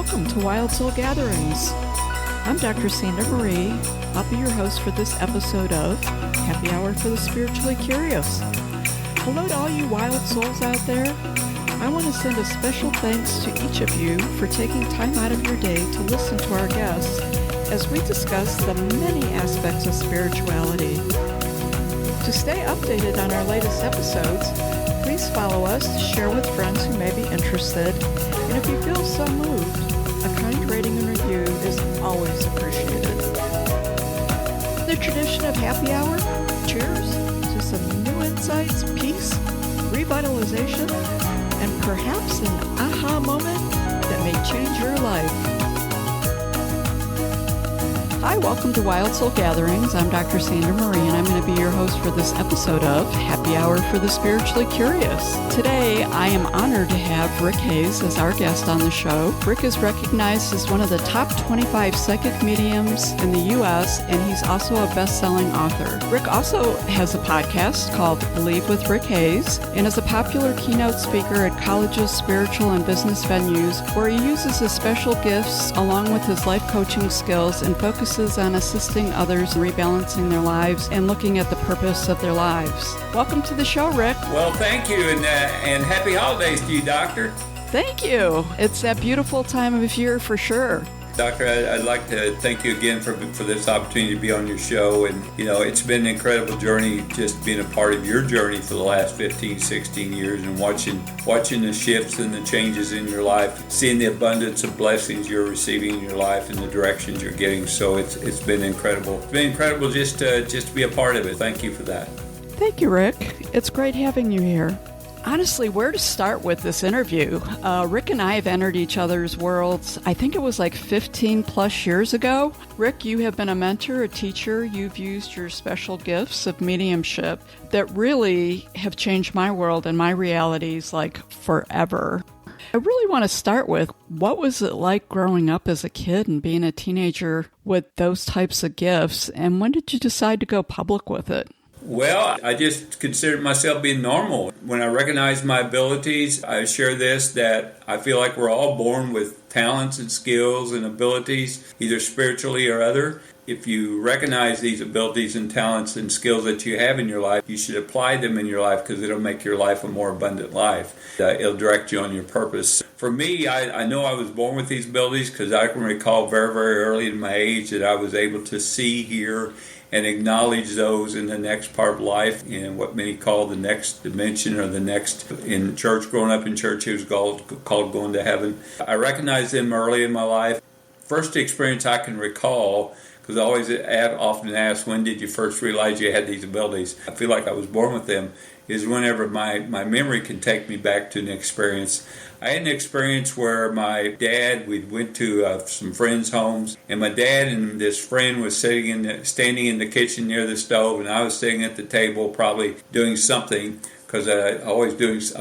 Welcome to Wild Soul Gatherings. I'm Dr. Sandra Marie. I'll be your host for this episode of Happy Hour for the Spiritually Curious. Hello to all you wild souls out there. I want to send a special thanks to each of you for taking time out of your day to listen to our guests as we discuss the many aspects of spirituality. To stay updated on our latest episodes, please follow us, share with friends who may be interested, and if you feel so moved, a kind rating and review is always appreciated. The tradition of happy hour, cheers to some new insights, peace, revitalization, and perhaps an aha moment that may change your life. Hi, welcome to Wild Soul Gatherings. I'm Dr. Sandra Marie, and I'm going to be your host for this episode of Happy Hour for the Spiritually Curious. Today, I am honored to have Rick Hayes as our guest on the show. Rick is recognized as one of the top 25 psychic mediums in the U.S., and he's also a best-selling author. Rick also has a podcast called Believe with Rick Hayes, and is a popular keynote speaker at colleges, spiritual, and business venues, where he uses his special gifts along with his life coaching skills and focuses on assisting others in rebalancing their lives and looking at the purpose of their lives. Welcome to the show, Rick. Well, thank you, and happy holidays to you, Doctor. Thank you. It's that beautiful time of year for sure. Doctor, I'd like to thank you again for this opportunity to be on your show. And, it's been an incredible journey just being a part of your journey for the last 15, 16 years and watching the shifts and the changes in your life, seeing the abundance of blessings you're receiving in your life and the directions you're getting. So it's been incredible. It's been incredible just to be a part of it. Thank you for that. Thank you, Rick. It's great having you here. Honestly, where to start with this interview? Rick and I have entered each other's worlds, I think it was like 15 plus years ago. Rick, you have been a mentor, a teacher. You've used your special gifts of mediumship that really have changed my world and my realities like forever. I really want to start with, what was it like growing up as a kid and being a teenager with those types of gifts? And when did you decide to go public with it? Well, I just considered myself being normal. When I recognized my abilities, I share this, that I feel like we're all born with talents and skills and abilities, either spiritually or other. If you recognize these abilities and talents and skills that you have in your life, you should apply them in your life because it'll make your life a more abundant life. It'll direct you on your purpose. For me, I know I was born with these abilities because I can recall very, very early in my age that I was able to see, hear, and acknowledge those in the next part of life, in what many call the next dimension or the next. In church, growing up in church, it was called going to heaven. I recognized them early in my life. First experience I can recall, because I always often ask, when did you first realize you had these abilities? I feel like I was born with them, is whenever my memory can take me back to an experience. I had an experience where my dad, we went to some friends' homes, and my dad and this friend was standing in the kitchen near the stove, and I was sitting at the table probably doing something, because I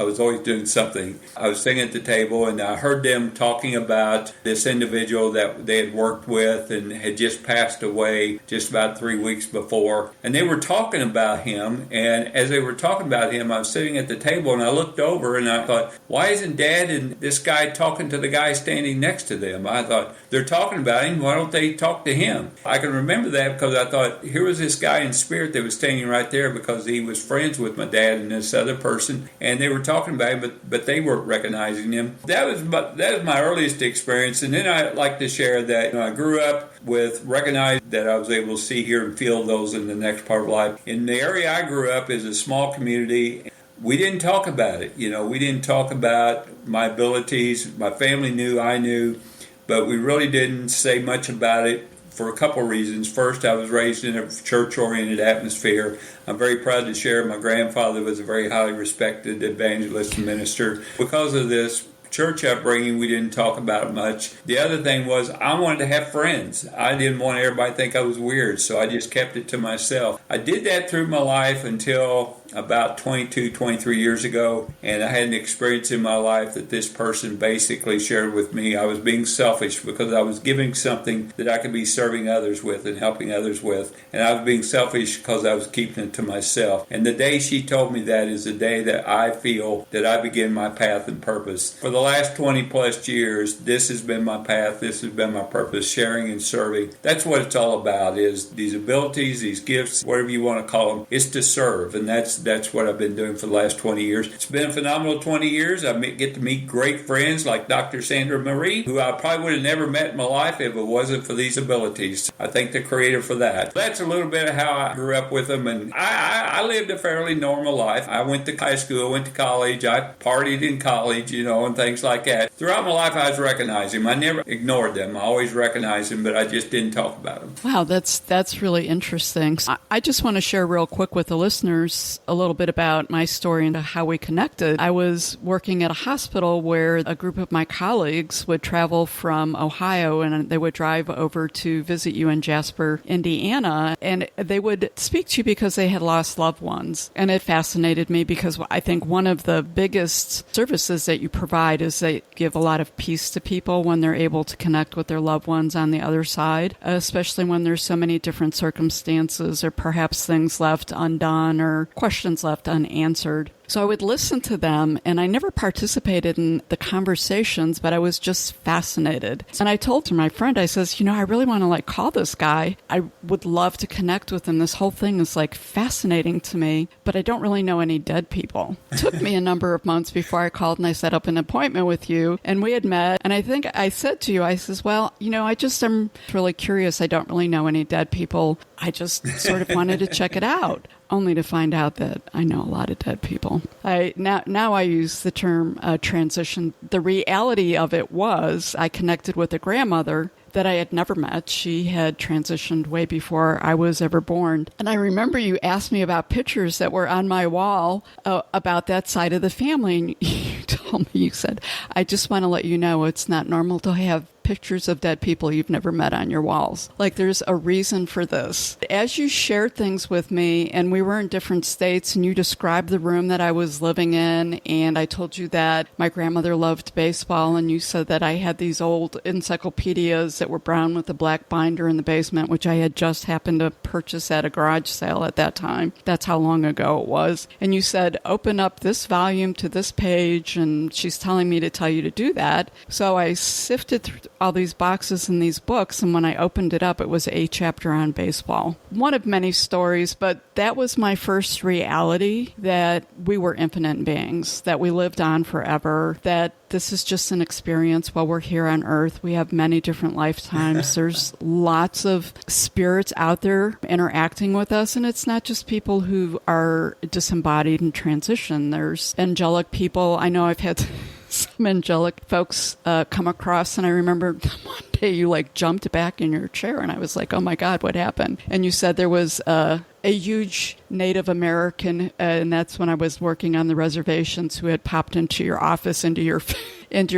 was always doing something. I was sitting at the table, and I heard them talking about this individual that they had worked with and had just passed away just about 3 weeks before. And they were talking about him, and as they were talking about him, I was sitting at the table, and I looked over, and I thought, why isn't Dad and this guy talking to the guy standing next to them? I thought, they're talking about him, why don't they talk to him? I can remember that because I thought, here was this guy in spirit that was standing right there because he was friends with my dad and this other person, and they were talking about him, but they weren't recognizing him. That was my earliest experience. And then I like to share that I grew up with recognized that I was able to see, hear, and feel those in the next part of life. In the area I grew up is a small community. We didn't talk about it. We didn't talk about my abilities. My family knew, I knew, but we really didn't say much about it. For a couple reasons. First, I was raised in a church-oriented atmosphere. I'm very proud to share my grandfather was a very highly respected evangelist and minister. Because of this church upbringing, we didn't talk about it much. The other thing was I wanted to have friends. I didn't want everybody to think I was weird, so I just kept it to myself. I did that through my life until about 22, 23 years ago, and I had an experience in my life that this person basically shared with me. I was being selfish because I was giving something that I could be serving others with and helping others with, and I was being selfish because I was keeping it to myself. And the day she told me that is the day that I feel that I begin my path and purpose. For the last 20 plus years, this has been my path, this has been my purpose, sharing and serving. That's what it's all about, is these abilities, these gifts, whatever you want to call them, is to serve. And that's what I've been doing for the last 20 years. It's been a phenomenal 20 years. I get to meet great friends like Dr. Sandra Marie, who I probably would have never met in my life if it wasn't for these abilities. I thank the Creator for that. That's a little bit of how I grew up with them, and I lived a fairly normal life. I went to high school, went to college, I partied in college, and things like that. Throughout my life, I was recognizing them. I never ignored them. I always recognized them, but I just didn't talk about them. Wow, that's really interesting. I just want to share real quick with the listeners a little bit about my story and how we connected. I was working at a hospital where a group of my colleagues would travel from Ohio, and they would drive over to visit you in Jasper, Indiana, and they would speak to you because they had lost loved ones. And it fascinated me because I think one of the biggest services that you provide is they give a lot of peace to people when they're able to connect with their loved ones on the other side, especially when there's so many different circumstances or perhaps things left undone or questions left unanswered. So I would listen to them, and I never participated in the conversations, but I was just fascinated. And I told to my friend, I says, I really want to call this guy. I would love to connect with him. This whole thing is fascinating to me, but I don't really know any dead people. It took me a number of months before I called and I set up an appointment with you, and we had met. And I think I said to you, I says, well, I just am really curious. I don't really know any dead people. I just sort of wanted to check it out. Only to find out that I know a lot of dead people. Now I use the term transition. The reality of it was I connected with a grandmother that I had never met. She had transitioned way before I was ever born. And I remember you asked me about pictures that were on my wall about that side of the family. And you told me, you said, I just want to let you know it's not normal to have pictures of dead people you've never met on your walls. There's a reason for this. As you shared things with me, and we were in different states, and you described the room that I was living in, and I told you that my grandmother loved baseball, and you said that I had these old encyclopedias that were brown with a black binder in the basement, which I had just happened to purchase at a garage sale at that time. That's how long ago it was. And you said, open up this volume to this page, and she's telling me to tell you to do that. So I sifted through all these boxes and these books, and when I opened it up, it was a chapter on baseball. One of many stories, but that was my first reality that we were infinite beings, that we lived on forever, that this is just an experience while we're here on Earth. We have many different lifetimes. There's lots of spirits out there interacting with us, and it's not just people who are disembodied and transition. There's angelic people. I know I've had some angelic folks come across, and I remember one day you jumped back in your chair, and I was like, oh my God, what happened? And you said there was a huge Native American, and that's when I was working on the reservations, who had popped into your office, into your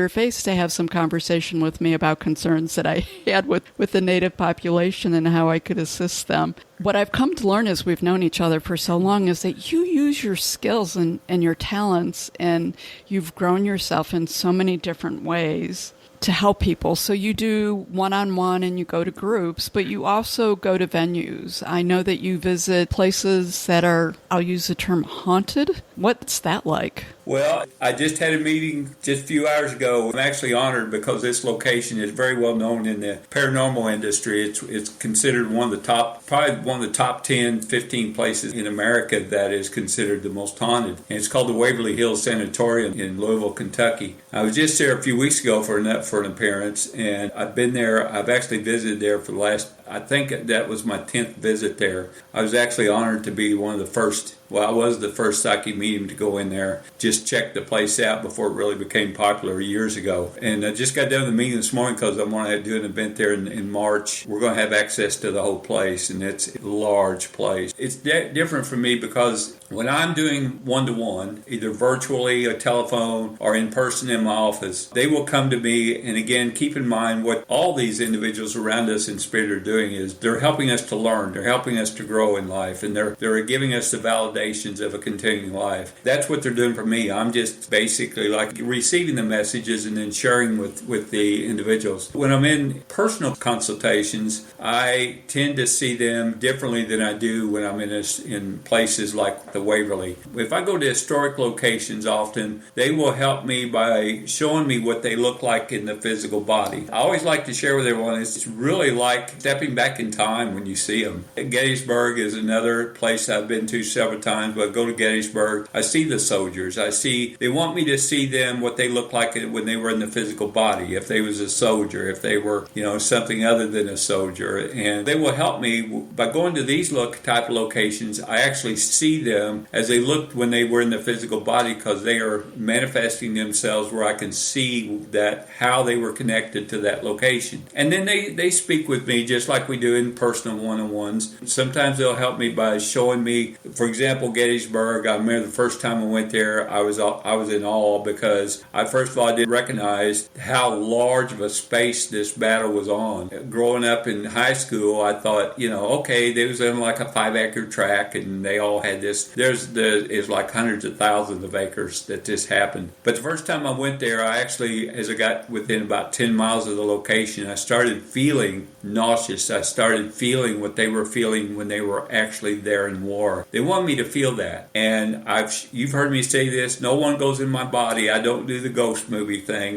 face to have some conversation with me about concerns that I had with the Native population and how I could assist them. What I've come to learn as we've known each other for so long is that you use your skills and your talents, and you've grown yourself in so many different ways to help people. So you do one-on-one and you go to groups, but you also go to venues. I know that you visit places that are, I'll use the term, haunted. What's that like? Well, I just had a meeting just a few hours ago. I'm actually honored because this location is very well known in the paranormal industry. It's considered probably one of the top 10, 15 places in America that is considered the most haunted. And it's called the Waverly Hills Sanatorium in Louisville, Kentucky. I was just there a few weeks ago for an appearance, and I've been there. I've actually visited there for the last, I think that was my 10th visit there. I was actually honored to be one of the first. Well, I was the first psychic medium to go in there, just check the place out before it really became popular years ago. And I just got done with the meeting this morning because I want to do an event there in March. We're going to have access to the whole place, and it's a large place. It's different for me because When I'm doing one-to-one, either virtually, a telephone, or in person in my office, they will come to me. And again, keep in mind what all these individuals around us in spirit are doing is they're helping us to learn. They're helping us to grow in life. And they're giving us the validations of a continuing life. That's what they're doing for me. I'm just basically like receiving the messages and then sharing with the individuals. When I'm in personal consultations, I tend to see them differently than I do when I'm in places like the Waverly. If I go to historic locations often, they will help me by showing me what they look like in the physical body. I always like to share with everyone, it's really like stepping back in time when you see them. Gettysburg is another place I've been to several times, but I go to Gettysburg, I see the soldiers. They want me to see them what they look like when they were in the physical body, if they was a soldier, if they were, something other than a soldier. And they will help me by going to these type of locations. I actually see them as they looked when they were in the physical body, because they are manifesting themselves where I can see that how they were connected to that location. And then they speak with me just like we do in personal one-on-ones. Sometimes they'll help me by showing me, for example, Gettysburg. I remember the first time I went there, I was in awe because first of all, I didn't recognize how large of a space this battle was on. Growing up in high school, I thought, okay, they was in like a 5-acre track and they all had this. There's like hundreds of thousands of acres that this happened. But the first time I went there, I actually, as I got within about 10 miles of the location, I started feeling nauseous. I started feeling what they were feeling when they were actually there in war. They want me to feel that. And you've heard me say this, no one goes in my body. I don't do the ghost movie thing.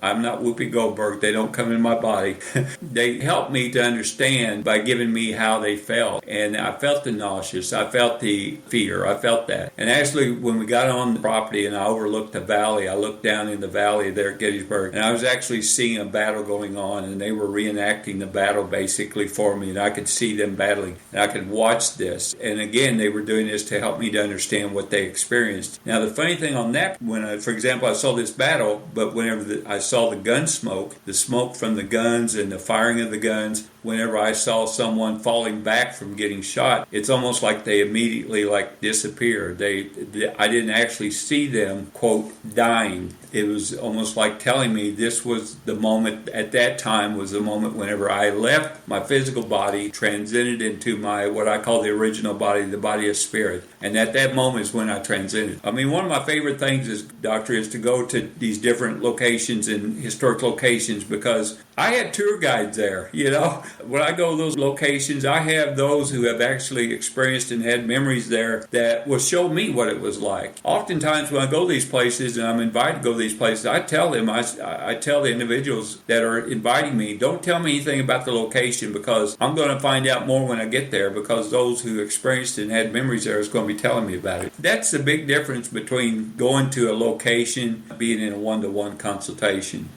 I'm not Whoopi Goldberg. They don't come in my body. They help me to understand by giving me how they felt. And I felt the nauseous. I felt the fear. I felt that. And actually, when we got on the property and I overlooked the valley, I looked down in the valley there at Gettysburg, and I was actually seeing a battle going on, and they were reenacting the battle basically for me, and I could see them battling, and I could watch this. And again, they were doing this to help me to understand what they experienced. Now, the funny thing on that, for example, I saw this battle, but whenever I saw the gun smoke, the smoke from the guns and the firing of the guns, whenever I saw someone falling back from getting shot, it's almost like they immediately disappeared. I didn't actually see them, quote, dying. It was almost like telling me this was the moment, at that time was the moment whenever I left my physical body, transited into my, what I call the original body, the body of spirit. And at that moment is when I transited. I mean, one of my favorite things is to go to these different locations and historic locations, because I had tour guides there, When I go to those locations, I have those who have actually experienced and had memories there that will show me what it was like. Oftentimes when I go to these places and I'm invited to go to these places, I tell them, I tell the individuals that are inviting me, don't tell me anything about the location, because I'm going to find out more when I get there, because those who experienced and had memories there is going to be telling me about it. That's the big difference between going to a location, being in a one-to-one consultation.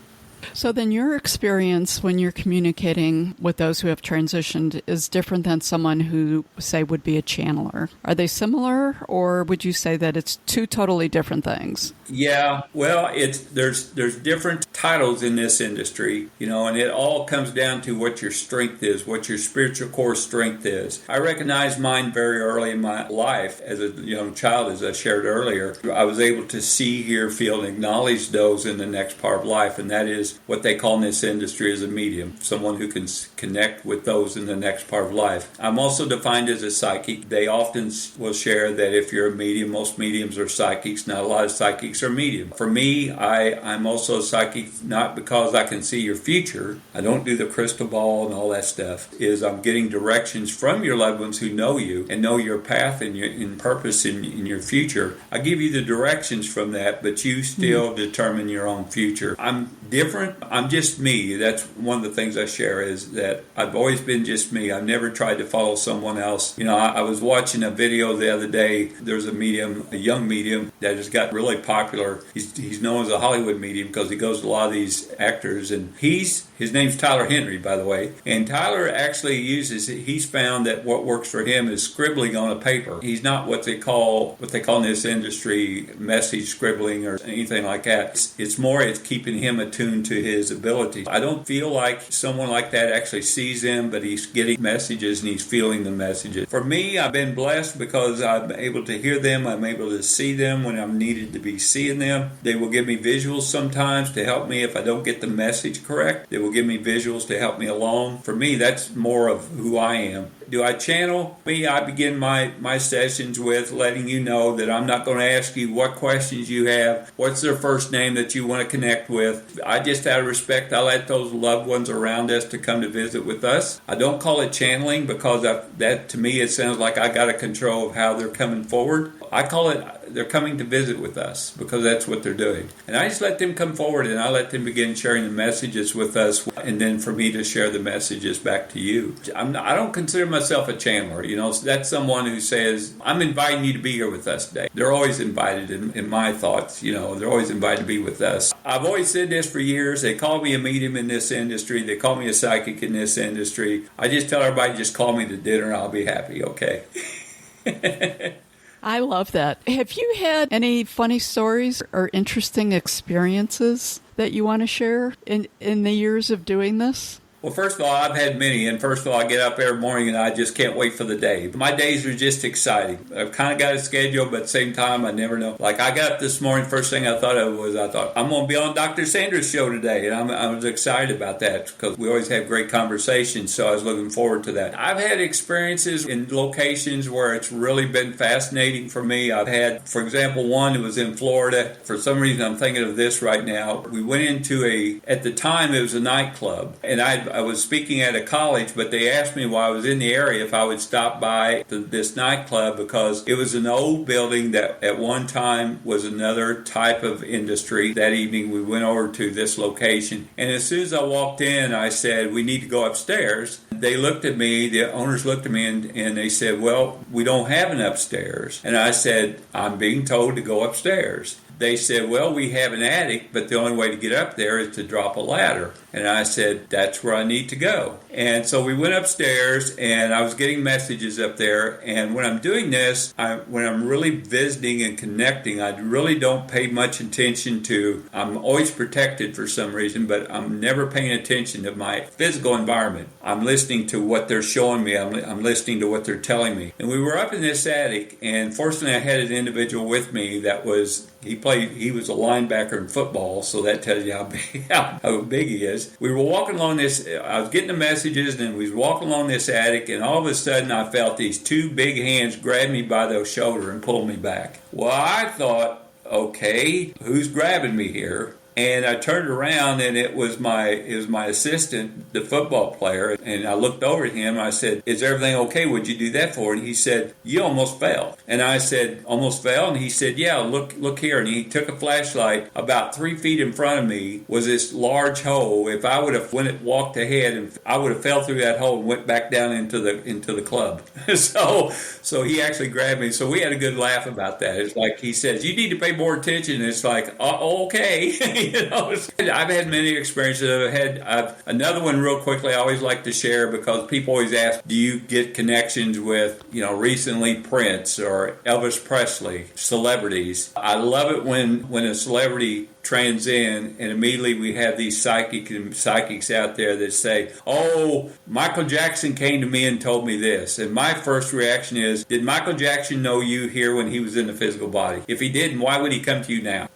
So then your experience when you're communicating with those who have transitioned is different than someone who, say, would be a channeler. Are they similar, or would you say that it's two totally different things? Yeah, well, there's different titles in this industry, and it all comes down to what your strength is, what your spiritual core strength is. I recognized mine very early in my life as a young child, as I shared earlier. I was able to see, hear, feel, and acknowledge those in the next part of life, and that is what they call in this industry as a medium, someone who can connect with those in the next part of life. I'm also defined as a psychic. They often will share that if you're a medium, most mediums are psychics. Not a lot of psychics are medium. For me, I'm also a psychic, not because I can see your future. I don't do the crystal ball and all that stuff. I'm getting directions from your loved ones who know you and know your path and your purpose in your future. I give you the directions from that, but you still determine your own future. I'm different. I'm just me. That's one of the things I share, is that I've always been just me. I've never tried to follow someone else. I was watching a video the other day. There's a young medium that has got really popular. He's known as a Hollywood medium because he goes to a lot of these actors, and his name's Tyler Henry, by the way. And Tyler actually he's found that what works for him is scribbling on a paper. He's not what they call in this industry message scribbling or anything like that. It's keeping him attuned to to his abilities. I don't feel like someone like that actually sees them, but he's getting messages and he's feeling the messages. For me, I've been blessed because I'm able to hear them. I'm able to see them when I'm needed to be seeing them. They will give me visuals sometimes to help me if I don't get the message correct. They will give me visuals to help me along. For me, that's more of who I am. Do I channel? I begin my sessions with letting you know that I'm not going to ask you what questions you have, what's their first name that you want to connect with. I just, out of respect, I let those loved ones around us to come to visit with us. I don't call it channeling because that to me it sounds like I got a control of how they're coming forward. I call it they're coming to visit with us because that's what they're doing. And I just let them come forward and I let them begin sharing the messages with us, and then for me to share the messages back to you. I don't consider myself a channeler. That's someone who says, I'm inviting you to be here with us today. They're always invited in my thoughts. They're always invited to be with us. I've always said this for years. They call me a medium in this industry. They call me a psychic in this industry. I just tell everybody, just call me to dinner. I'll be happy. Okay. I love that. Have you had any funny stories or interesting experiences that you want to share in the years of doing this? Well, first of all, I've had many, and first of all, I get up every morning and I just can't wait for the day. My days are just exciting. I've kind of got a schedule, but at the same time, I never know. Like, I got up this morning, first thing I thought of was, I'm going to be on Dr. Sandra's show today, and I was excited about that because we always have great conversations, so I was looking forward to that. I've had experiences in locations where it's really been fascinating for me. I've had, for example, one that was in Florida. For some reason, I'm thinking of this right now. We went into at the time, it was a nightclub, and I was speaking at a college, but they asked me while I was in the area if I would stop by this nightclub because it was an old building that at one time was another type of industry. That evening we went over to this location, and as soon as I walked in, I said, we need to go upstairs. They looked at me, the owners looked at me, and they said, well, we don't have an upstairs. And I said, I'm being told to go upstairs. They said, well, we have an attic, but the only way to get up there is to drop a ladder. And I said, that's where I need to go. And so we went upstairs, and I was getting messages up there. And when I'm doing this, when I'm really visiting and connecting, I really don't pay much attention to, I'm always protected for some reason, but I'm never paying attention to my physical environment. I'm listening to what they're showing me. I'm listening to what they're telling me. And we were up in this attic, and fortunately I had an individual with me that was, he was a linebacker in football, so that tells you how big he is. We were walking along this, I was getting the messages, and we was walking along this attic, and all of a sudden I felt these two big hands grab me by the shoulder and pull me back. Well, I thought, okay, who's grabbing me here? And I turned around, and it was my assistant, the football player. And I looked over at him. I said, is everything okay? What'd you do that for? And he said, you almost fell. And I said, almost fell? And he said, yeah, look here. And he took a flashlight. About 3 feet in front of me was this large hole. If I would have walked ahead, and I would have fell through that hole and went back down into the club. So he actually grabbed me. So we had a good laugh about that. It's like he says, you need to pay more attention. And it's like, okay. I've had many experiences. I've another one real quickly I always like to share because people always ask, do you get connections with, recently Prince or Elvis Presley, celebrities? I love it when a celebrity trends in, and immediately we have these psychics out there that say, oh, Michael Jackson came to me and told me this. And my first reaction is, did Michael Jackson know you here when he was in the physical body? If he didn't, why would he come to you now?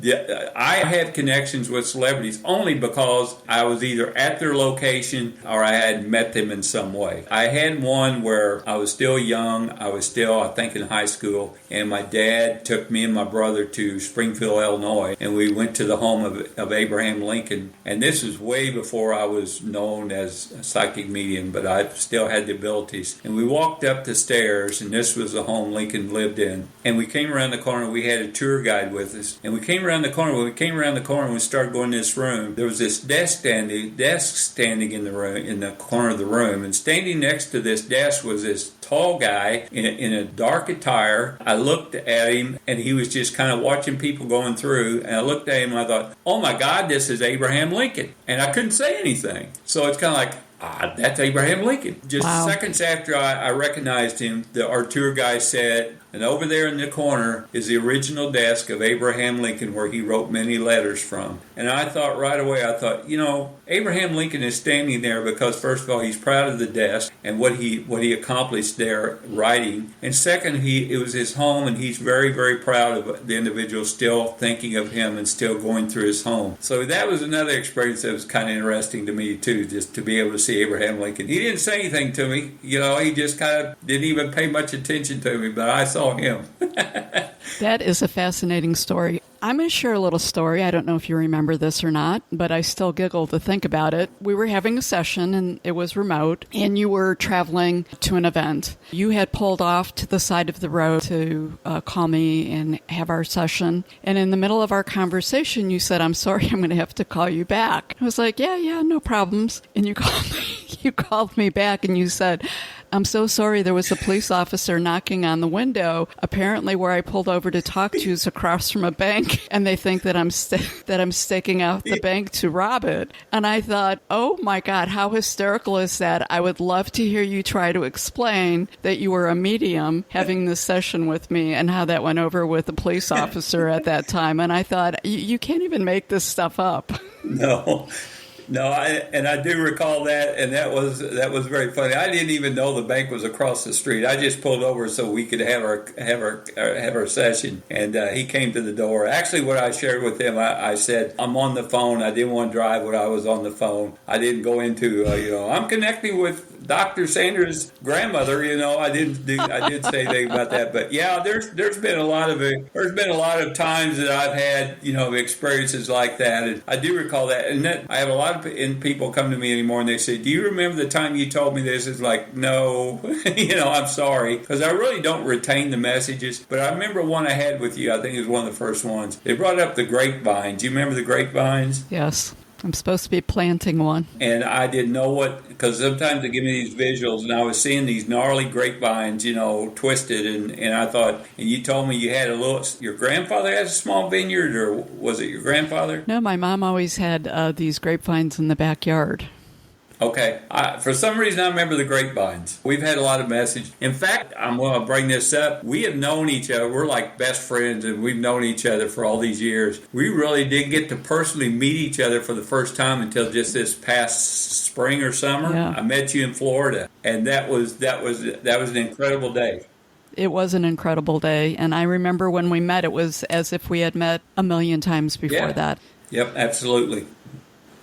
I have connections with celebrities only because I was either at their location or I had met them in some way. I had one where I was still young. I was still, I think, in high school, and my dad took me and my brother to Springfield, Illinois, and we went to the home of Abraham Lincoln. And this was way before I was known as a psychic medium, but I still had the abilities. And we walked up the stairs, and this was the home Lincoln lived in. And we came around the corner. We had a tour guide with us. And we came around the corner. When we came around the corner and we started going to this room, there was this desk standing in the room, in the corner of the room. And standing next to this desk was this tall guy in a dark attire. I looked at him, and he was just kind of watching people going through. And I looked at him, and I thought, oh my God, this is Abraham Lincoln. And I couldn't say anything. So it's kind of like, that's Abraham Lincoln. Just wow. Seconds after I recognized him, our tour guy said, And over there in the corner is the original desk of Abraham Lincoln where he wrote many letters from. And I thought right away, Abraham Lincoln is standing there because, first of all, he's proud of the desk and what he accomplished there writing. And second, it was his home, and he's very, very proud of the individual still thinking of him and still going through his home. So that was another experience that was kind of interesting to me, too, just to be able to see Abraham Lincoln. He didn't say anything to me. He just kind of didn't even pay much attention to me, but I saw him. That is a fascinating story. I'm going to share a little story. I don't know if you remember this or not, but I still giggle to think about it. We were having a session, and it was remote, and you were traveling to an event. You had pulled off to the side of the road to call me and have our session. And in the middle of our conversation, you said, "I'm sorry, I'm going to have to call you back." I was like, yeah, no problems. And you called me back, and you said, "I'm so sorry, there was a police officer knocking on the window. Apparently where I pulled over to talk to is across from a bank, and they think that I'm staking out the bank to rob it." And I thought, oh my God, how hysterical is that? I would love to hear you try to explain that you were a medium having this session with me and how that went over with the police officer at that time. And I thought, you can't even make this stuff up. No, I do recall that, and that was very funny. I didn't even know the bank was across the street. I just pulled over so we could have our session, and he came to the door. Actually, what I shared with him, I said, "I'm on the phone. I didn't want to drive when I was on the phone. I didn't go into I'm connecting with Dr. Sandra's grandmother." I didn't say anything about that. But yeah, there's been a lot of times that I've had experiences like that, and I do recall that. And that I have a lot of people come to me anymore and they say, "Do you remember the time you told me this?" It's like, no, I'm sorry, because I really don't retain the messages. But I remember one I had with you. I think it was one of the first ones. They brought up the grapevines. Do you remember the grapevines? Yes. I'm supposed to be planting one. And I didn't know because sometimes they give me these visuals, and I was seeing these gnarly grapevines, twisted, and I thought, and you told me you had your grandfather has a small vineyard, or was it your grandfather? No, my mom always had these grapevines in the backyard. Okay. For some reason, I remember the grapevines. We've had a lot of message. In fact, I'm going to bring this up. We have known each other. We're like best friends, and we've known each other for all these years. We really didn't get to personally meet each other for the first time until just this past spring or summer. Yeah. I met you in Florida, and that was an incredible day. It was an incredible day, and I remember when we met, it was as if we had met a million times before that. Yep, absolutely.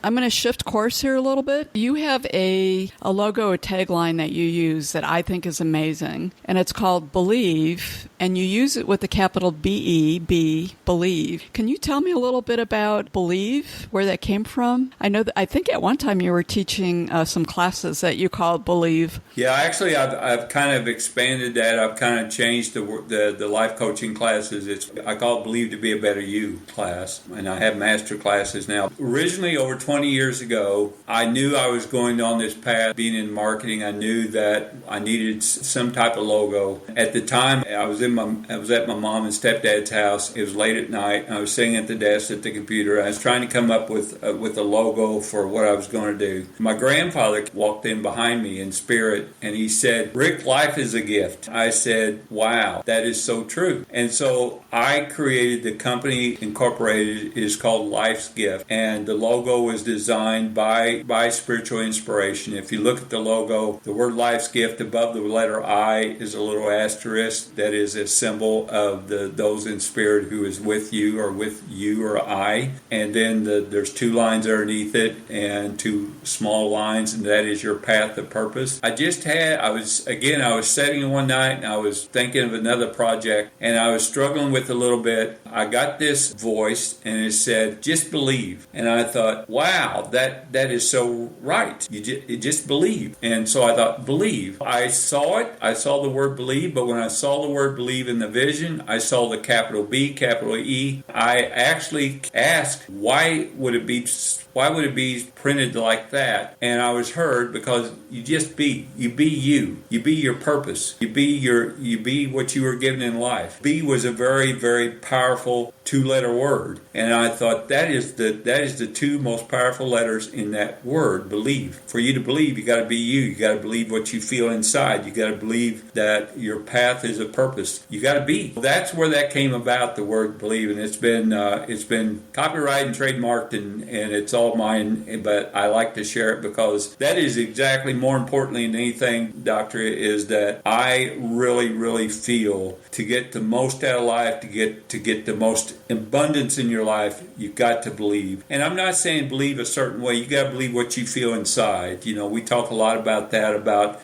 I'm going to shift course here a little bit. You have a logo, a tagline that you use that I think is amazing, and it's called Believe, and you use it with the capital B-E-B, Believe. Can you tell me a little bit about Believe, where that came from? I think at one time you were teaching some classes that you called Believe. Yeah, actually, I've kind of expanded that. I've kind of changed the life coaching classes. I call it Believe to be a Better You class, and I have master classes now. Originally, over 20 years ago, I knew I was going on this path, being in marketing. I knew that I needed some type of logo. At the time, I was at my mom and stepdad's house. It was late at night. I was sitting at the desk at the computer. I was trying to come up with a logo for what I was going to do. My grandfather walked in behind me in spirit, and he said, "Rick, life is a gift." I said, "Wow, that is so true." And so I created the company incorporated. It is called Life's Gift, and the logo was designed by spiritual inspiration. If you look at the logo, the word Life's Gift above the letter I is a little asterisk that is a symbol of those in spirit who is with you or I. And then there's two lines underneath it and two small lines, and that is your path of purpose. I was sitting one night and I was thinking of another project, and I was struggling with it a little bit. I got this voice and it said, "Just believe." And I thought, wow, that is so right. You just believe. And so I thought, believe. I saw it. I saw the word believe, but when I saw the word believe in the vision, I saw the capital B, capital E. I actually asked, why would it be printed like that? And I was heard, because you just be. You be you. You be your purpose. You be what you were given in life. B was a very, very powerful two-letter word. And I thought that is the two most powerful letters in that word, believe. For you to believe, you got to be you. You got to believe what you feel inside. You got to believe that your path is a purpose. You got to be. That's where that came about, the word believe, and it's been copyrighted and trademarked, and it's all mine. But I like to share it because that is exactly, more importantly than anything, Doctor, is that I really, really feel to get the most out of life, to get the most abundance in your life, you've got to believe. And I'm not saying believe a certain way. You got to believe what you feel inside. We talk a lot about that, about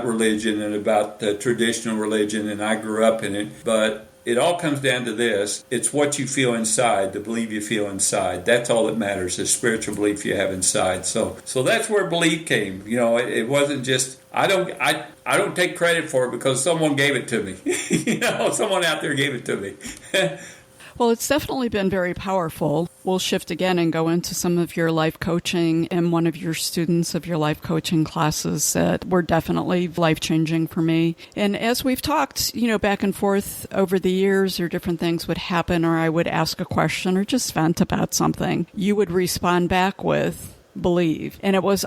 religion and about traditional religion, and I grew up in it. But it all comes down to this. It's what you feel inside, the belief you feel inside. That's all that matters, the spiritual belief you have inside. So that's where belief came. It wasn't just, I don't take credit for it because someone gave it to me. Someone out there gave it to me. Well, it's definitely been very powerful. We'll shift again and go into some of your life coaching and one of your students of your life coaching classes that were definitely life-changing for me. And as we've talked, back and forth over the years, or different things would happen, or I would ask a question or just vent about something, you would respond back with believe. And it was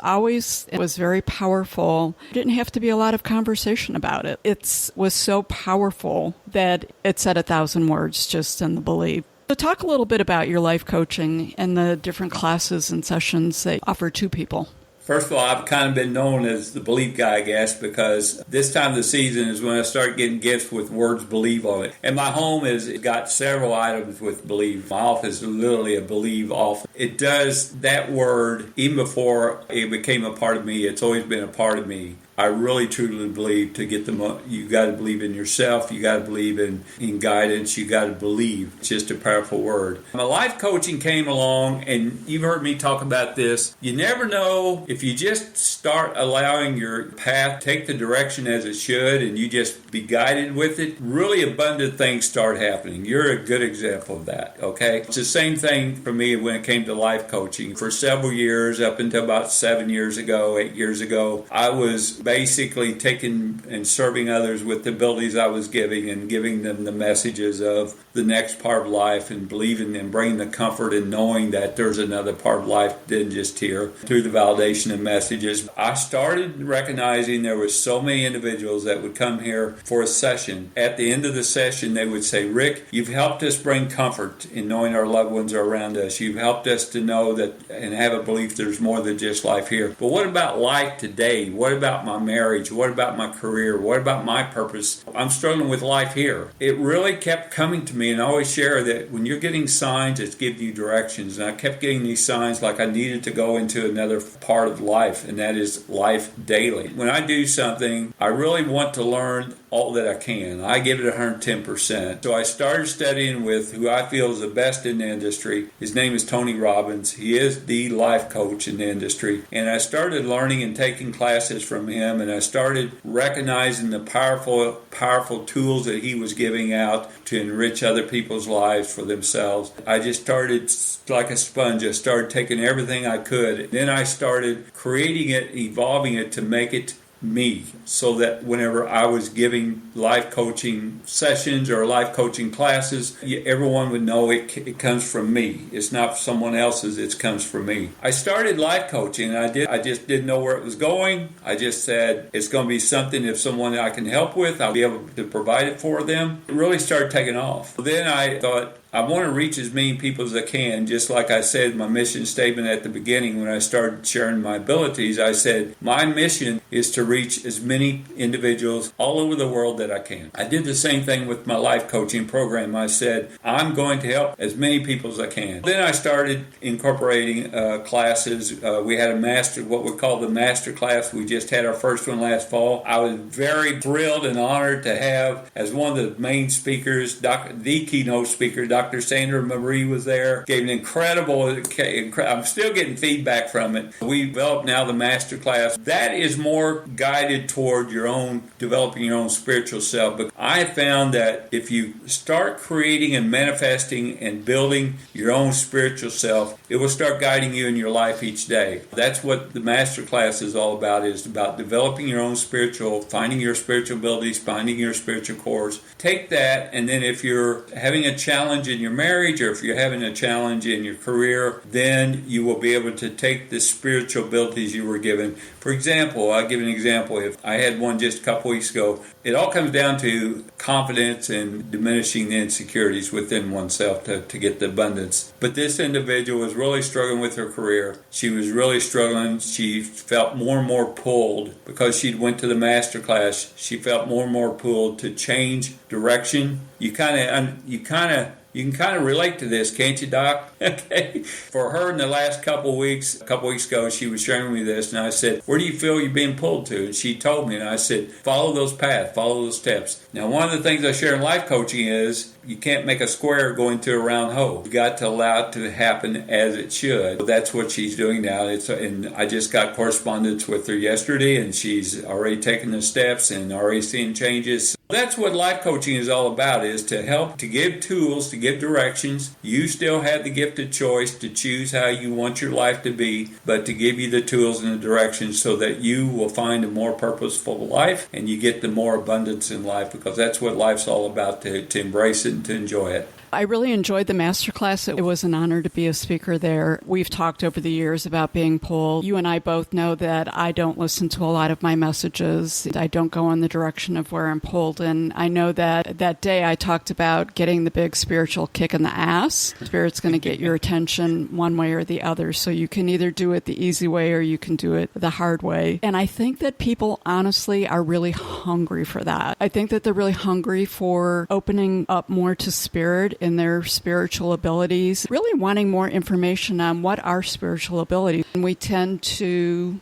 very powerful. Didn't have to be a lot of conversation about it. It was so powerful that it said 1,000 words just in the believe. So talk a little bit about your life coaching and the different classes and sessions they offer to people. First of all, I've kind of been known as the belief guy, I guess, because this time of the season is when I start getting gifts with words believe on it. And my home has got several items with believe. My office is literally a believe office. It does that word, even before it became a part of me, it's always been a part of me. I really truly believe to get you got to believe in yourself. You got to believe in guidance. You got to believe. It's just a powerful word. My life coaching came along, and you've heard me talk about this. You never know if you just start allowing your path take the direction as it should, and you just be guided with it. Really abundant things start happening. You're a good example of that. Okay, it's the same thing for me when it came to life coaching. For several years, up until about 8 years ago, I was basically taking and serving others with the abilities I was giving and giving them the messages of the next part of life and believing and bringing the comfort and knowing that there's another part of life than just here through the validation of messages. I started recognizing there were so many individuals that would come here for a session. At the end of the session, they would say, Rick, you've helped us bring comfort in knowing our loved ones are around us. You've helped us to know that and have a belief there's more than just life here. But what about life today? What about my marriage? What about my career? What about my purpose? I'm struggling with life here. It really kept coming to me, and I always share that when you're getting signs, it's giving you directions. And I kept getting these signs like I needed to go into another part of life, and that is life daily. When I do something, I really want to learn all that I can. I give it 110%. So I started studying with who I feel is the best in the industry. His name is Tony Robbins. He is the life coach in the industry. And I started learning and taking classes from him, and I started recognizing the powerful tools that he was giving out to enrich other people's lives for themselves. I just started like a sponge. I started taking everything I could. Then I started creating it, evolving it to make it me, so that whenever I was giving life coaching sessions or life coaching classes, everyone would know it comes from me. It's not someone else's, it comes from me. I started life coaching, and I just didn't know where it was going. I just said, it's going to be something, if someone I can help with, I'll be able to provide it for them. It really started taking off. Then I thought, I want to reach as many people as I can. Just like I said in my mission statement at the beginning when I started sharing my abilities, I said, my mission is to reach as many individuals all over the world that I can. I did the same thing with my life coaching program. I said, I'm going to help as many people as I can. Then I started incorporating classes. We had what we call the master class. We just had our first one last fall. I was very thrilled and honored to have as one of the main speakers, the keynote speaker, Dr. Sandra Marie was there, gave an incredible, I'm still getting feedback from it. We developed now the master class. That is more guided toward developing your own spiritual self. But I found that if you start creating and manifesting and building your own spiritual self, it will start guiding you in your life each day. That's what the master class is all about, is about developing your own finding your spiritual abilities, finding your spiritual cores. Take that, and then if you're having a challenge challenge in your marriage or if you're having a challenge in your career, then you will be able to take the spiritual abilities you were given. For example, I'll give an example. If I had one just a couple weeks ago, it all comes down to confidence and diminishing the insecurities within oneself to get the abundance. But this individual was really struggling with her career. She was really struggling. She felt more and more pulled because she went to the master class. She felt more and more pulled to change direction. You can kind of relate to this, can't you, Doc? Okay. For her in the last a couple weeks ago, she was sharing with me this, and I said, where do you feel you're being pulled to? And she told me, and I said, follow those paths, follow those steps. Now, one of the things I share in life coaching is you can't make a square go into a round hole. You got to allow it to happen as it should. That's what she's doing now. And I just got correspondence with her yesterday, and she's already taken the steps and already seeing changes. That's what life coaching is all about, is to help, to give tools, to give directions. You still have the gift of choice to choose how you want your life to be, but to give you the tools and the directions so that you will find a more purposeful life and you get the more abundance in life, because that's what life's all about, to embrace it and to enjoy it. I really enjoyed the masterclass. It was an honor to be a speaker there. We've talked over the years about being pulled. You and I both know that I don't listen to a lot of my messages. I don't go in the direction of where I'm pulled. And I know that that day I talked about getting the big spiritual kick in the ass. Spirit's going to get your attention one way or the other. So you can either do it the easy way or you can do it the hard way. And I think that people honestly are really hungry for that. I think that they're really hungry for opening up more to spirit in their spiritual abilities, really wanting more information on what are spiritual abilities. And we tend to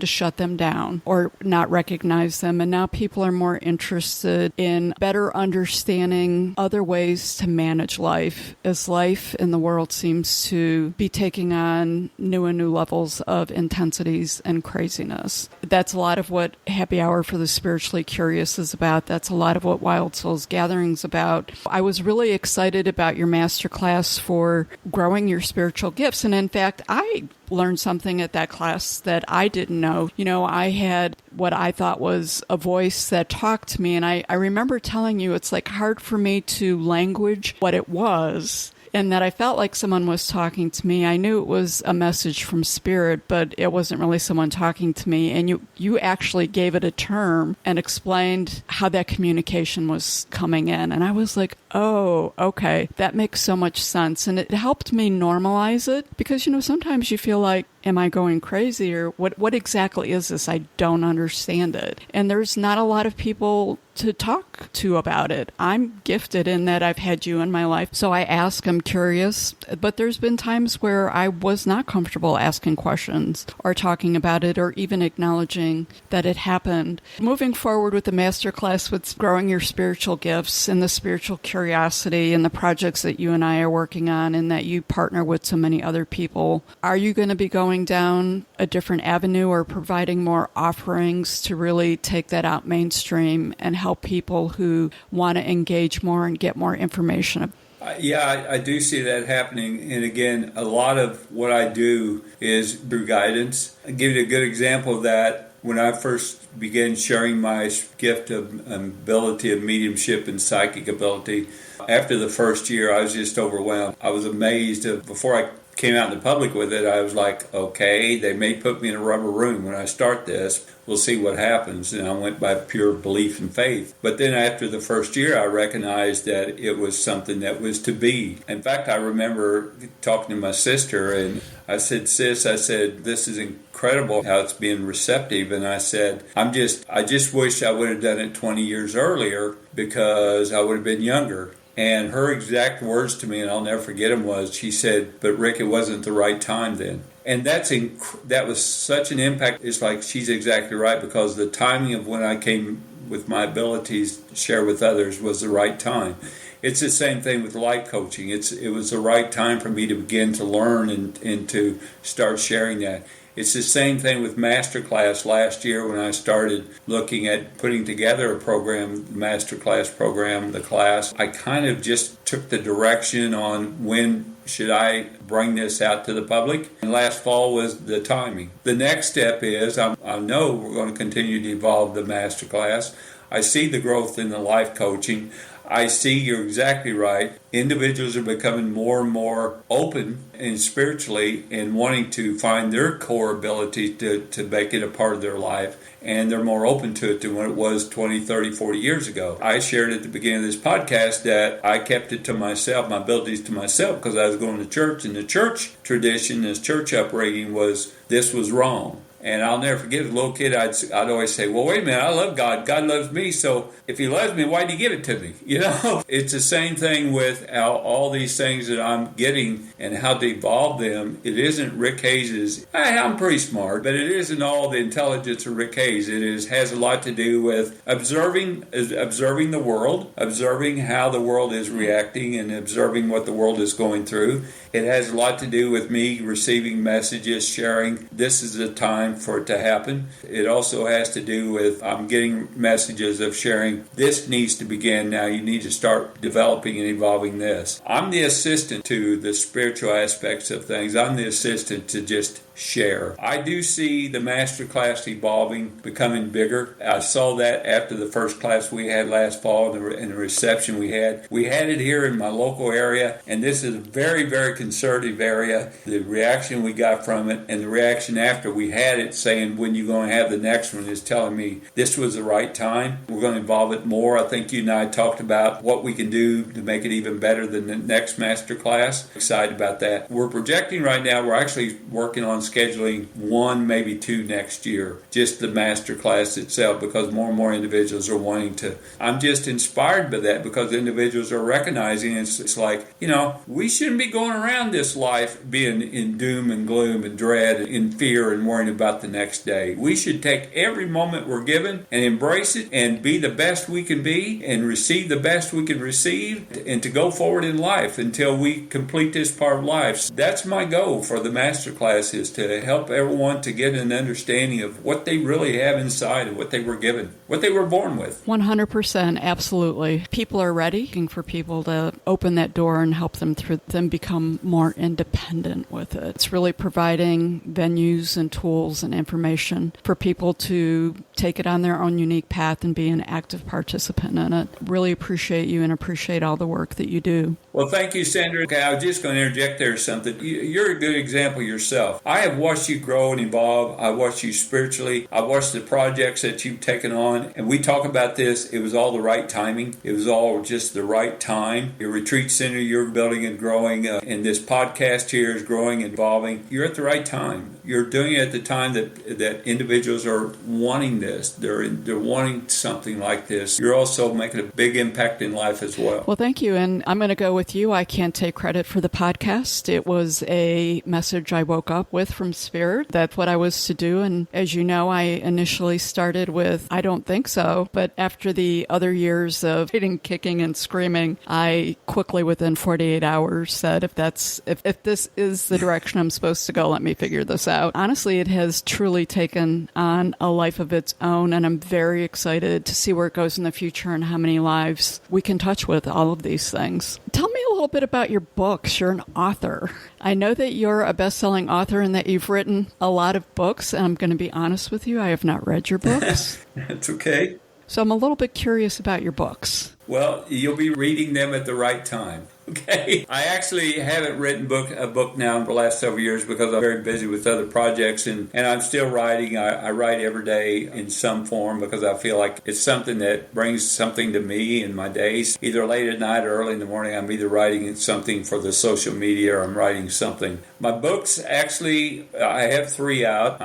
shut them down or not recognize them. And now people are more interested in better understanding other ways to manage life, as life in the world seems to be taking on new and new levels of intensities and craziness. That's a lot of what Happy Hour for the Spiritually Curious is about. That's a lot of what Wild Souls Gathering is about. I was really excited about your masterclass for growing your spiritual gifts. And in fact, I learned something at that class that I didn't know. You know, I had what I thought was a voice that talked to me. And I remember telling you it's like hard for me to language what it was. And that I felt like someone was talking to me. I knew it was a message from Spirit, but it wasn't really someone talking to me. And you actually gave it a term and explained how that communication was coming in. And I was like, oh, okay, that makes so much sense. And it helped me normalize it because, you know, sometimes you feel like, am I going crazy, or what exactly is this? I don't understand it. And there's not a lot of people to talk to about it. I'm gifted in that I've had you in my life. So I ask, I'm curious, but there's been times where I was not comfortable asking questions or talking about it or even acknowledging that it happened. Moving forward with the masterclass with growing your spiritual gifts and the spiritual curiosity and the projects that you and I are working on and that you partner with so many other people, are you going to be going down a different avenue or providing more offerings to really take that out mainstream and help people who want to engage more and get more information? Yeah, I do see that happening. And again, a lot of what I do is through guidance. I'll give you a good example of that. When I first began sharing my gift of ability of mediumship and psychic ability, after the first year, I was just overwhelmed. I was amazed. Before I came out in the public with it, I was like, okay, they may put me in a rubber room when I start this. We'll see what happens. And I went by pure belief and faith. But then after the first year, I recognized that it was something that was to be. In fact, I remember talking to my sister, and I said, sis, this is incredible how it's being receptive. And I said, I just wish I would have done it 20 years earlier because I would have been younger. And her exact words to me, and I'll never forget them, was, she said, but Rick, it wasn't the right time then. And that was such an impact. It's like she's exactly right, because the timing of when I came with my abilities to share with others was the right time. It's the same thing with life coaching. It was the right time for me to begin to learn and to start sharing that. It's the same thing with Masterclass last year when I started looking at putting together a program, Masterclass program, the class. I kind of just took the direction on when should I bring this out to the public. And last fall was the timing. The next step is I know we're going to continue to evolve the Masterclass. I see the growth in the life coaching. I see you're exactly right. Individuals are becoming more and more open and spiritually and wanting to find their core ability to make it a part of their life. And they're more open to it than what it was 20, 30, 40 years ago. I shared at the beginning of this podcast that I kept it to myself, my abilities to myself, because I was going to church. And the church tradition, this church upbringing was, this was wrong. And I'll never forget, as a little kid, I'd always say, well, wait a minute, I love God. God loves me. So if he loves me, why did he give it to me? You know, it's the same thing with all these things that I'm getting and how to evolve them. It isn't Rick Hayes's, I'm pretty smart, but it isn't all the intelligence of Rick Hayes. It has a lot to do with observing the world, observing how the world is reacting and observing what the world is going through. It has a lot to do with me receiving messages, sharing, this is the time for it to happen. It also has to do with I'm getting messages of sharing, this needs to begin now. You need to start developing and evolving this. I'm the assistant to the spiritual aspects of things. I'm the assistant to just share. I do see the master class evolving, becoming bigger. I saw that after the first class we had last fall and the reception we had. We had it here in my local area, and this is a very, very conservative area. The reaction we got from it and the reaction after we had it saying, when you're going to have the next one, is telling me this was the right time. We're going to involve it more. I think you and I talked about what we can do to make it even better than the next master class. Excited about that. We're projecting right now, we're actually working on scheduling 1, maybe 2 next year, just the master class itself, because more and more individuals are wanting to. I'm just inspired by that because individuals are recognizing it's like, we shouldn't be going around this life being in doom and gloom and dread and in fear and worrying about the next day. We should take every moment we're given and embrace it and be the best we can be and receive the best we can receive and to go forward in life until we complete this part of life. That's my goal for the master class, is to help everyone to get an understanding of what they really have inside and what they were given, what they were born with. 100%, absolutely. People are ready, looking for people to open that door and help them through them become more independent with it. It's really providing venues and tools and information for people to take it on their own unique path and be an active participant in it. Really appreciate you and appreciate all the work that you do. Well, thank you, Sandra. Okay, I was just going to interject there something. You're a good example yourself. I have watched you grow and evolve. I watched you spiritually. I watched the projects that you've taken on. And we talk about this. It was all the right timing. It was all just the right time. Your retreat center you're building and growing, and this podcast here is growing and evolving. You're at the right time. You're doing it at the time that individuals are wanting this. They're wanting something like this. You're also making a big impact in life as well. Well, thank you. And I'm going to go with you. I can't take credit for the podcast. It was a message I woke up with from Spirit. That's what I was to do. And as you know, I initially started with, I don't think so. But after the other years of hitting, kicking, and screaming, I quickly, within 48 hours, said, if this is the direction I'm supposed to go, let me figure this out. Honestly, it has truly taken on a life of its own, and I'm very excited to see where it goes in the future and how many lives we can touch with all of these things. Tell me a little bit about your books. You're an author. I know that you're a best-selling author and that you've written a lot of books, and I'm going to be honest with you, I have not read your books. That's okay. So I'm a little bit curious about your books. Well, you'll be reading them at the right time. Okay. I actually haven't written a book now in the last several years because I'm very busy with other projects, and I'm still writing. I write every day in some form because I feel like it's something that brings something to me in my days. Either late at night or early in the morning, I'm either writing something for the social media or I'm writing something. My books, actually, I have 3 out.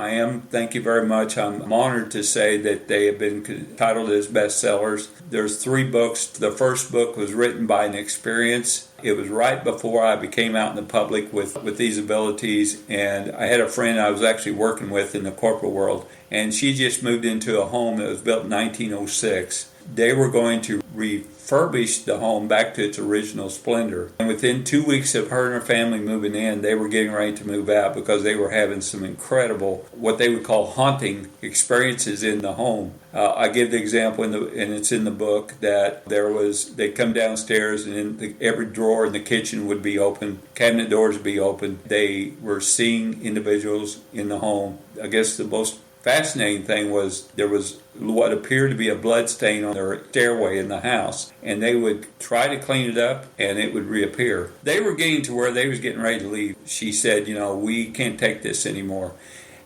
Thank you very much. I'm honored to say that they have been titled as bestsellers. There's 3 books. The first book was written by an experience. It was right before I became out in the public with these abilities, and I had a friend I was actually working with in the corporate world, and she just moved into a home that was built in 1906. They were going to refurbish the home back to its original splendor. And within 2 weeks of her and her family moving in, they were getting ready to move out because they were having some incredible, what they would call haunting experiences in the home. I give the example, and it's in the book, that they'd come downstairs and every drawer in the kitchen would be open, cabinet doors would be open. They were seeing individuals in the home. I guess the most fascinating thing was there was what appeared to be a blood stain on their stairway in the house, and they would try to clean it up and it would reappear. They were getting to where they was getting ready to leave. She said, we can't take this anymore.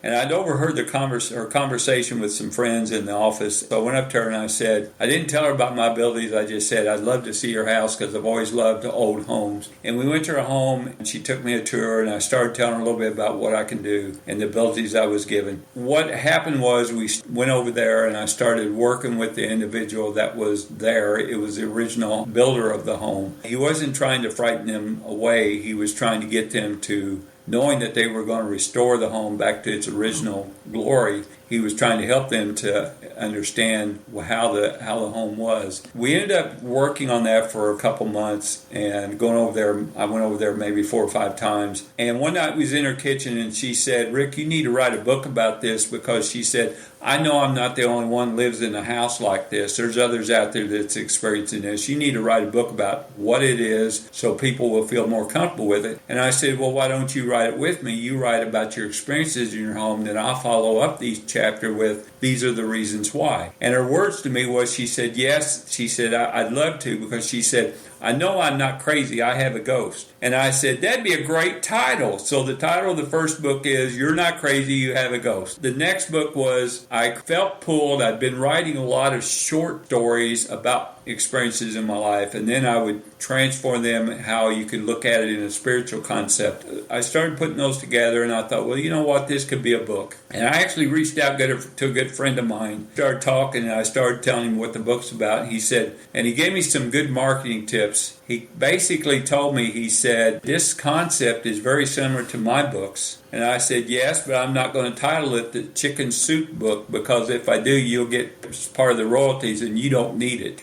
And I'd overheard her conversation with some friends in the office. So I went up to her and I said, I didn't tell her about my abilities. I just said, I'd love to see your house because I've always loved old homes. And we went to her home and she took me a tour and I started telling her a little bit about what I can do and the abilities I was given. What happened was we went over there and I started working with the individual that was there. It was the original builder of the home. He wasn't trying to frighten them away. He was trying to get them to, knowing that they were going to restore the home back to its original glory, he was trying to help them to understand how the home was. We ended up working on that for a couple months and going over there. I went over there maybe 4 or 5 times. And one night we was in her kitchen and she said, Rick, you need to write a book about this, because she said, I know I'm not the only one who lives in a house like this. There's others out there that's experiencing this. You need to write a book about what it is so people will feel more comfortable with it. And I said, well, why don't you write it with me? You write about your experiences in your home, then I'll follow up each chapter with, these are the reasons why. And her words to me was, she said, yes. She said, I'd love to, because she said, I know I'm not crazy. I have a ghost. And I said, that'd be a great title. So the title of the first book is, You're Not Crazy, You Have a Ghost. The next book was, I felt pulled. I'd been writing a lot of short stories about experiences in my life, and then I would transform them, how you could look at it in a spiritual concept. I started putting those together, and I thought, well, you know what, this could be a book. And I actually reached out to a good friend of mine, started talking, and I started telling him what the book's about. He said, and he gave me some good marketing tips. He basically told me, he said, this concept is very similar to my books. And I said, yes, but I'm not going to title it the Chicken Soup book, because if I do, you'll get part of the royalties and you don't need it.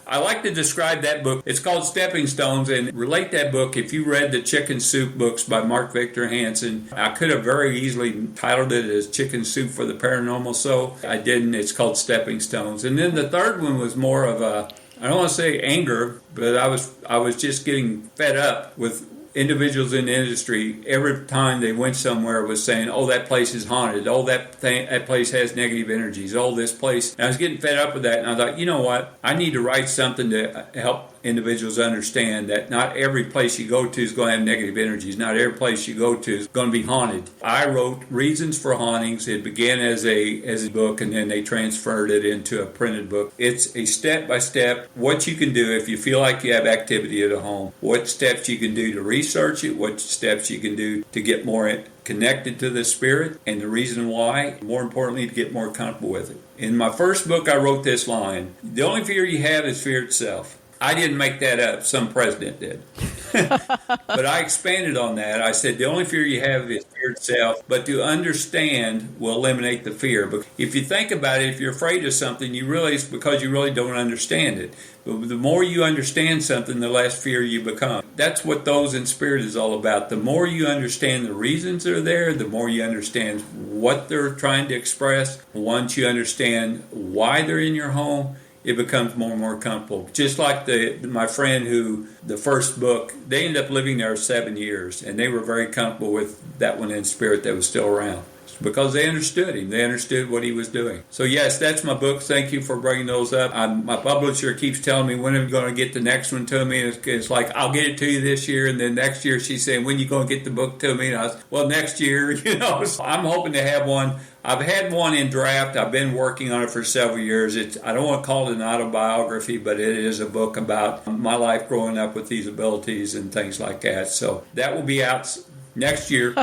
I like to describe that book. It's called Stepping Stones, and relate that book. If you read the Chicken Soup books by Mark Victor Hansen, I could have very easily titled it as Chicken Soup for the Paranormal, so I didn't. It's called Stepping Stones. And then the third one was more of a, I don't want to say anger, but I was just getting fed up with individuals in the industry. Every time they went somewhere was saying, oh, that place is haunted. Oh, that place has negative energies. Oh, this place. And I was getting fed up with that. And I thought, you know what? I need to write something to help individuals understand that not every place you go to is going to have negative energies. Not every place you go to is going to be haunted. I wrote Reasons for Hauntings. It began as a book, and then they transferred it into a printed book. It's a step-by-step what you can do if you feel like you have activity at a home, what steps you can do to research it, what steps you can do to get more connected to the spirit, and the reason why, more importantly, to get more comfortable with it. In my first book, I wrote this line, the only fear you have is fear itself. I didn't make that up. Some president did. But I expanded on that. I said the only fear you have is fear itself, but to understand will eliminate the fear. But if you think about it, if you're afraid of something, you realize because you really don't understand it. But the more you understand something, the less fear you become. That's what Those in Spirit is all about. The more you understand the reasons they're there, the more you understand what they're trying to express. Once you understand why they're in your home, it becomes more and more comfortable. Just like my friend who, the first book, they ended up living there 7 years, and they were very comfortable with that one in spirit that was still around. Because they understood him. They understood what he was doing. So yes, that's my book. Thank you for bringing those up. My publisher keeps telling me when I'm going to get the next one to me. And it's like, I'll get it to you this year. And then next year she's saying, when are you going to get the book to me? And I was, well, next year, So I'm hoping to have one. I've had one in draft. I've been working on it for several years. I don't want to call it an autobiography, but it is a book about my life growing up with these abilities and things like that. So that will be out next year.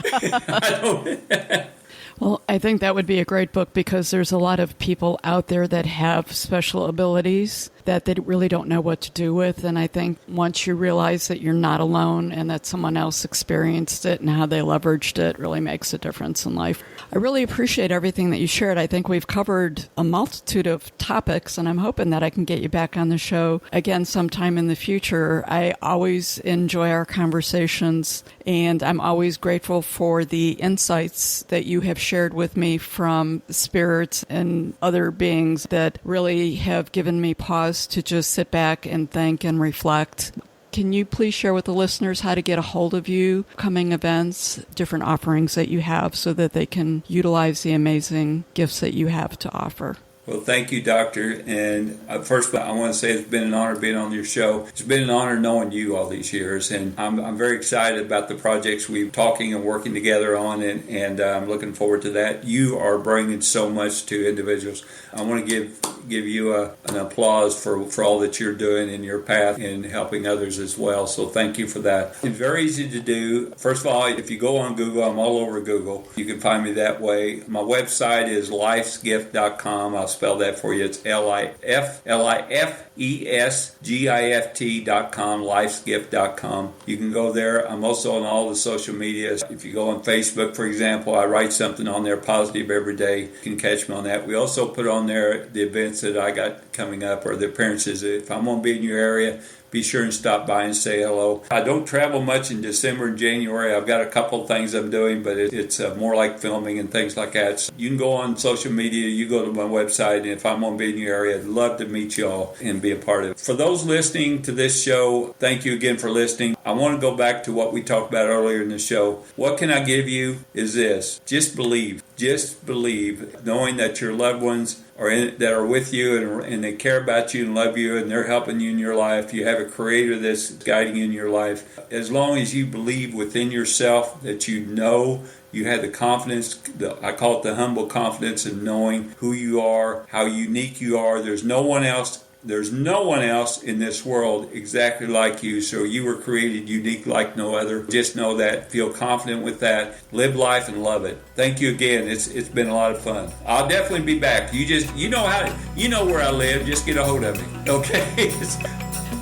Well, I think that would be a great book because there's a lot of people out there that have special abilities that they really don't know what to do with. And I think once you realize that you're not alone and that someone else experienced it and how they leveraged it really makes a difference in life. I really appreciate everything that you shared. I think we've covered a multitude of topics, and I'm hoping that I can get you back on the show again sometime in the future. I always enjoy our conversations, and I'm always grateful for the insights that you have shared with me from spirits and other beings that really have given me pause to just sit back and think and reflect. Can you please share with the listeners how to get a hold of you, coming events, different offerings that you have so that they can utilize the amazing gifts that you have to offer? Well, thank you, Doctor. And first, I want to say it's been an honor being on your show. It's been an honor knowing you all these years. And I'm very excited about the projects we're talking and working together on, and I'm looking forward to that. You are bringing so much to individuals. I want to give you an applause for all that you're doing in your path and helping others as well. So thank you for that. It's very easy to do. First of all, if you go on Google, I'm all over Google. You can find me that way. My website is lifesgift.com. I'll spell that for you. It's lifesgift.com, lifesgift.com. You can go there. I'm also on all the social media. If you go on Facebook, for example, I write something on there positive every day. You can catch me on that. We also put on there the events that I got coming up or the appearances. If I'm going to be in your area, be sure and stop by and say hello. I don't travel much in December and January. I've got a couple of things I'm doing, but it's more like filming and things like that. So you can go on social media, you go to my website, and if I'm going to be in your area, I'd love to meet you all and be a part of it. For those listening to this show, thank you again for listening. I want to go back to what we talked about earlier in the show. What can I give you is this. Just believe. Just believe, knowing that your loved ones that are with you and they care about you and love you and they're helping you in your life. You have a creator that's guiding you in your life. As long as you believe within yourself that you know you have the confidence, I call it the humble confidence in knowing who you are, how unique you are. There's no one else in this world exactly like you, so you were created unique like no other. Just know that. Feel confident with that. Live life and love it. Thank you again. It's been a lot of fun. I'll definitely be back. You know where I live. Just get a hold of me. Okay?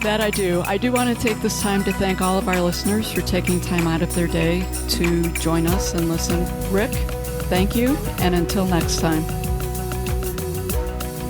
That I do. I do want to take this time to thank all of our listeners for taking time out of their day to join us and listen. Rick, thank you, and until next time.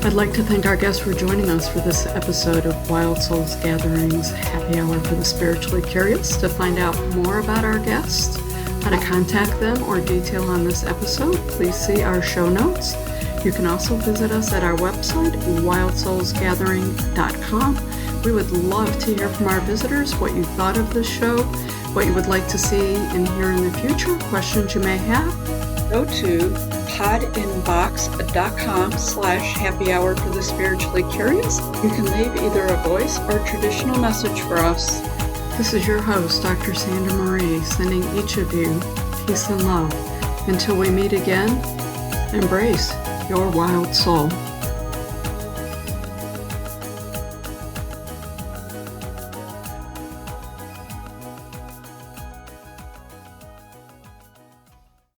I'd like to thank our guests for joining us for this episode of Wild Souls Gatherings Happy Hour for the Spiritually Curious. To find out more about our guests, how to contact them, or detail on this episode, please see our show notes. You can also visit us at our website, wildsoulsgathering.com. We would love to hear from our visitors what you thought of this show, what you would like to see and hear in the future, questions you may have. Go to podinbox.com/happy hour for the spiritually curious. You can leave either a voice or traditional message for us. This is your host, Dr. Sandra Marie, sending each of you peace and love. Until we meet again, embrace your wild soul.